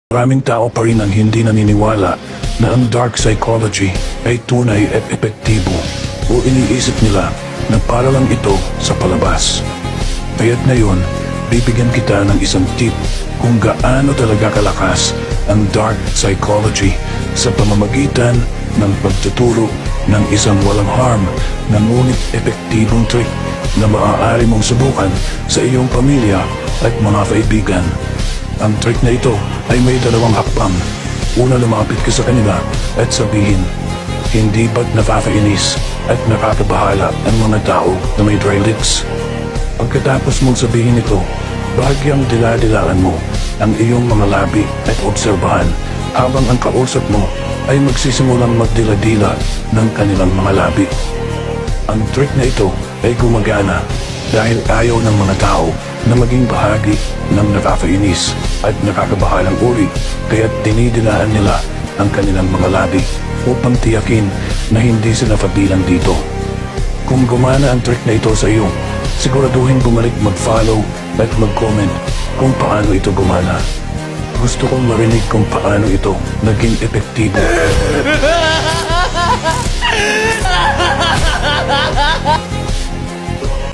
Maraming tao pa rin ang hindi naniniwala na ang dark psychology ay tunay at epektibo o iniisip nila na para lang ito sa palabas. Kaya't ngayon, bibigyan kita ng isang tip kung gaano talaga kalakas ang dark psychology sa pamamagitan ng pagtuturo ng isang walang harm na ngunit epektibong trick na maaari mong subukan sa iyong pamilya at mga kaibigan. Ang trick na ito ay may dalawang hakbang. Una, lumapit ka sa kanila at sabihin, "Hindi ba't nakakainis at nakakabahala ang mga tao na may dry lips?" Pagkatapos mong sabihin ito, bahagyang dila-dilaan mo ang iyong mga labi at obserbahan habang ang kausap mo ay magsisimulang magdila-dila ng kanilang mga labi. Ang trick na ito ay gumagana dahil ayaw ng mga tao na maging bahagi ng nakakainis at nakakabahalang uri, kaya't dinidilaan nila ang kanilang mga labi upang tiyakin na hindi sila kabilang dito. Kung gumana ang trick na ito sa iyo, siguraduhin bumalik mag-follow at mag-comment kung paano ito gumana. Gusto kong marinig kung paano ito naging epektibo.